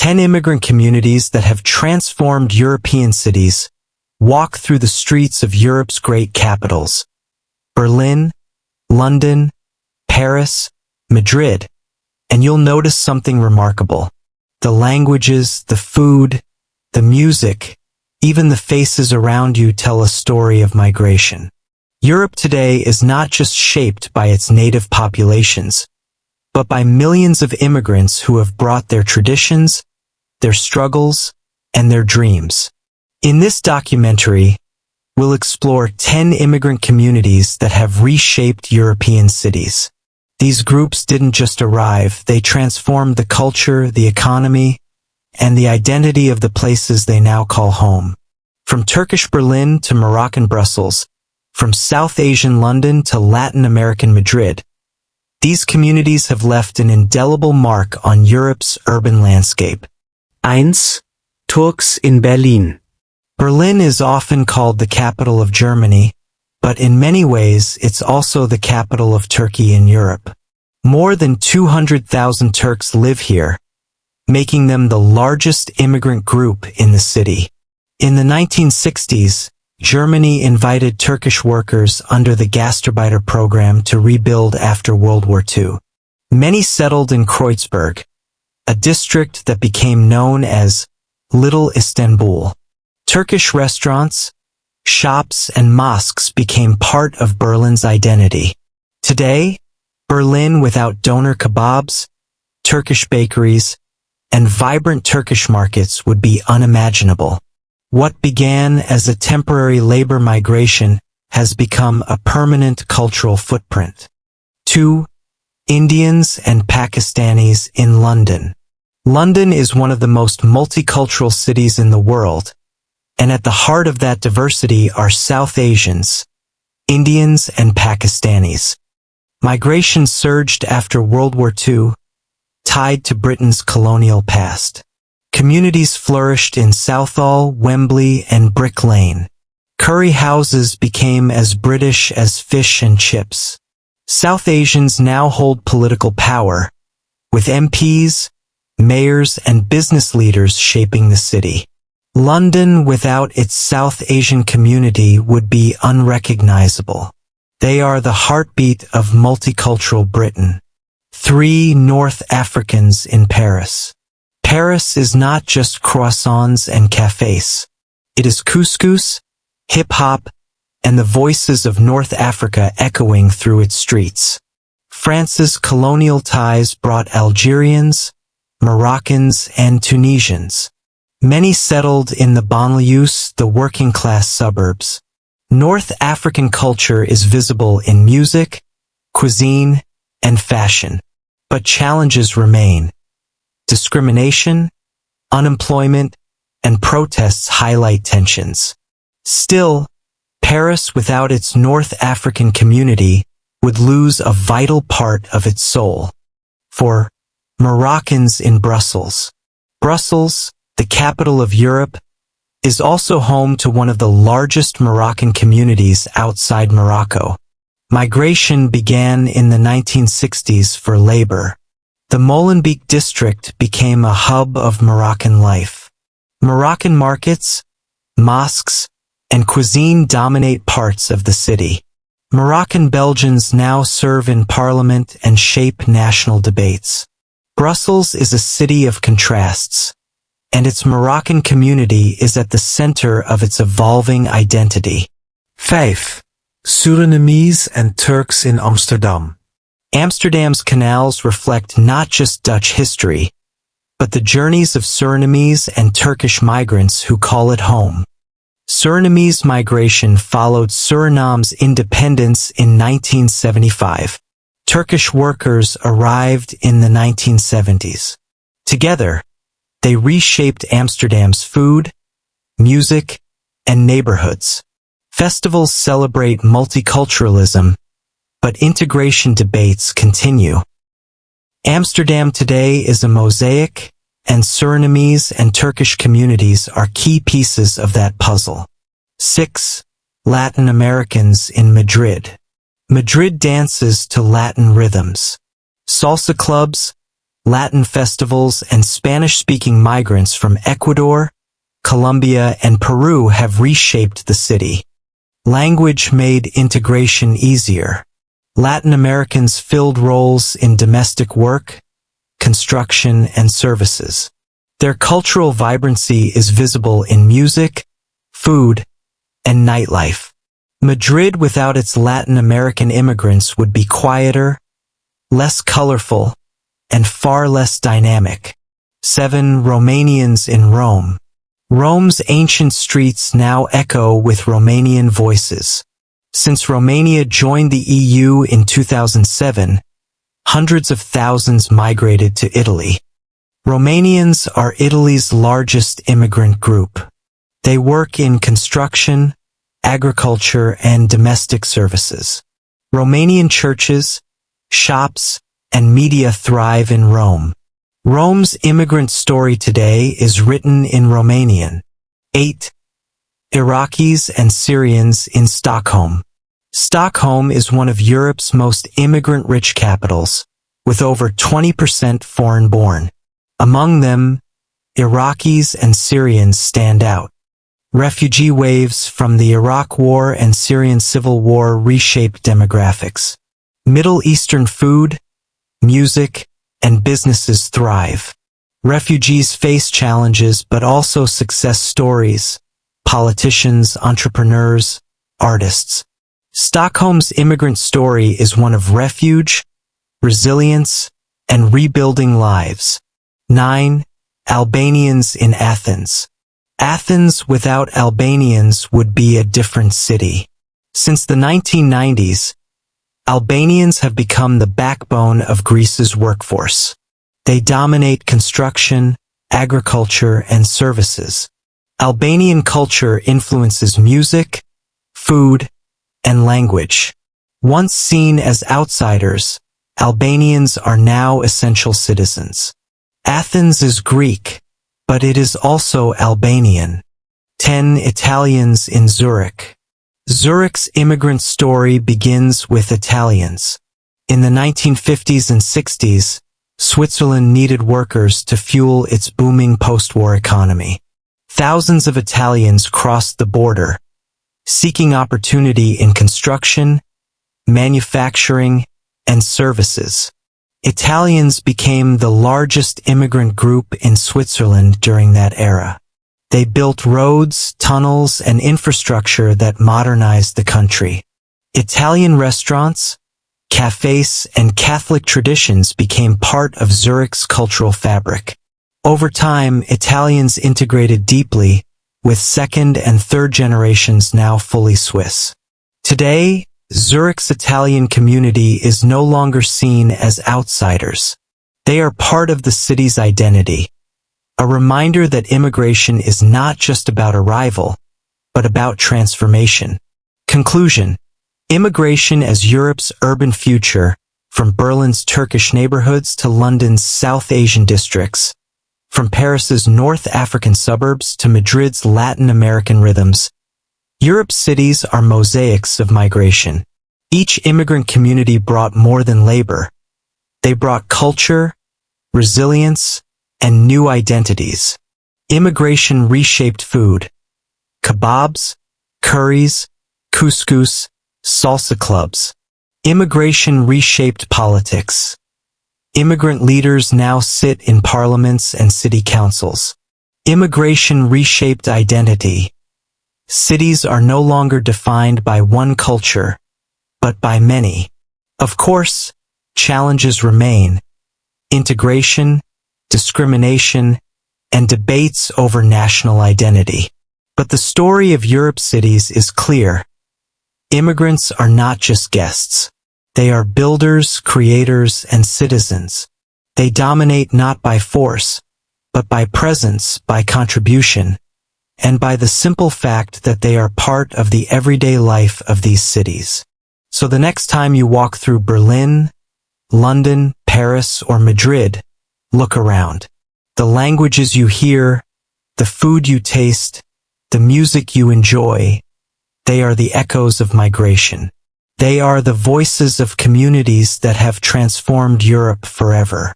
10 immigrant communities that have transformed European cities. Walk through the streets of Europe's great capitals. Berlin, London, Paris, Madrid, and you'll notice something remarkable. The languages, the food, the music, even the faces around you tell a story of migration. Europe today is not just shaped by its native populations, but by millions of immigrants who have brought their traditions, their struggles, and their dreams. In this documentary, we'll explore 10 immigrant communities that have reshaped European cities. These groups didn't just arrive, they transformed the culture, the economy, and the identity of the places they now call home. From Turkish Berlin to Moroccan Brussels, from South Asian London to Latin American Madrid, these communities have left an indelible mark on Europe's urban landscape. 1. Turks in Berlin. Berlin is often called the capital of Germany, but in many ways it's also the capital of Turkey in Europe. More than 200,000 Turks live here, making them the largest immigrant group in the city. In the 1960s, Germany invited Turkish workers under the Gastarbeiter program to rebuild after World War II. Many settled in Kreuzberg, a district that became known as Little Istanbul. Turkish restaurants, shops, and mosques became part of Berlin's identity. Today, Berlin without doner kebabs, Turkish bakeries, and vibrant Turkish markets would be unimaginable. What began as a temporary labor migration has become a permanent cultural footprint. 2. Indians and Pakistanis in London. London is one of the most multicultural cities in the world, and at the heart of that diversity are South Asians, Indians, and Pakistanis. Migration surged after World War II, tied to Britain's colonial past. Communities flourished in Southall, Wembley, and Brick Lane. Curry houses became as British as fish and chips. South Asians now hold political power, with MPs, mayors, and business leaders shaping the city. London without its South Asian community would be unrecognizable. They are the heartbeat of multicultural Britain. 3. North Africans in Paris. Paris is not just croissants and cafes. It is couscous, hip-hop, and the voices of North Africa echoing through its streets. France's colonial ties brought Algerians, Moroccans, and Tunisians. Many settled in the banlieues, the working-class suburbs. North African culture is visible in music, cuisine, and fashion. But challenges remain. Discrimination, unemployment, and protests highlight tensions. Still, Paris without its North African community would lose a vital part of its soul. For Moroccans in Brussels. Brussels, the capital of Europe, is also home to one of the largest Moroccan communities outside Morocco. Migration began in the 1960s for labor. The Molenbeek district became a hub of Moroccan life. Moroccan markets, mosques, and cuisine dominate parts of the city. Moroccan Belgians now serve in parliament and shape national debates. Brussels is a city of contrasts, and its Moroccan community is at the center of its evolving identity. 5. Surinamese and Turks in Amsterdam. Amsterdam's canals reflect not just Dutch history, but the journeys of Surinamese and Turkish migrants who call it home. Surinamese migration followed Suriname's independence in 1975. Turkish workers arrived in the 1970s. Together, they reshaped Amsterdam's food, music, and neighborhoods. Festivals celebrate multiculturalism, but integration debates continue. Amsterdam today is a mosaic, and Surinamese and Turkish communities are key pieces of that puzzle. 6. Latin Americans in Madrid. Madrid dances to Latin rhythms. Salsa clubs, Latin festivals, and Spanish-speaking migrants from Ecuador, Colombia, and Peru have reshaped the city. Language made integration easier. Latin Americans filled roles in domestic work, construction, and services. Their cultural vibrancy is visible in music, food, and nightlife. Madrid without its Latin American immigrants would be quieter, less colorful, and far less dynamic. 7. Romanians in Rome. Rome's ancient streets now echo with Romanian voices. Since Romania joined the EU in 2007, hundreds of thousands migrated to Italy. Romanians are Italy's largest immigrant group. They work in construction, agriculture, and domestic services. Romanian churches, shops, and media thrive in Rome. Rome's immigrant story today is written in Romanian. 8. Iraqis and Syrians in Stockholm. Stockholm is one of Europe's most immigrant-rich capitals, with over 20% foreign-born. Among them, Iraqis and Syrians stand out. Refugee waves from the Iraq War and Syrian civil war reshaped demographics. Middle Eastern food, music, and businesses thrive. Refugees face challenges but also success stories. Politicians, entrepreneurs, artists. Stockholm's immigrant story is one of refuge, resilience, and rebuilding lives. 9. Albanians in Athens. Athens without Albanians would be a different city. Since the 1990s, Albanians have become the backbone of Greece's workforce. They dominate construction, agriculture, and services. Albanian culture influences music, food, and language. Once seen as outsiders, Albanians are now essential citizens. Athens is Greek, but it is also Albanian. 10. Italians in Zurich. Zurich's immigrant story begins with Italians. In the 1950s and 60s, Switzerland needed workers to fuel its booming post-war economy. Thousands of Italians crossed the border, seeking opportunity in construction, manufacturing, and services. Italians became the largest immigrant group in Switzerland during that era. They built roads, tunnels, and infrastructure that modernized the country. Italian restaurants, cafes, and Catholic traditions became part of Zurich's cultural fabric. Over time, Italians integrated deeply, with second and third generations now fully Swiss. Today, Zurich's Italian community is no longer seen as outsiders. They are part of the city's identity, a reminder that immigration is not just about arrival, but about transformation. Conclusion: immigration as Europe's urban future, from Berlin's Turkish neighborhoods to London's South Asian districts, from Paris's North African suburbs to Madrid's Latin American rhythms, Europe's cities are mosaics of migration. Each immigrant community brought more than labor. They brought culture, resilience, and new identities. Immigration reshaped food. Kebabs, curries, couscous, salsa clubs. Immigration reshaped politics. Immigrant leaders now sit in parliaments and city councils. Immigration reshaped identity. Cities are no longer defined by one culture, but by many. Of course, challenges remain: integration, discrimination, and debates over national identity. But the story of Europe's cities is clear. Immigrants are not just guests. They are builders, creators, and citizens. They dominate not by force, but by presence, by contribution, and by the simple fact that they are part of the everyday life of these cities. So the next time you walk through Berlin, London, Paris, or Madrid, look around. The languages you hear, the food you taste, the music you enjoy, they are the echoes of migration. They are the voices of communities that have transformed Europe forever.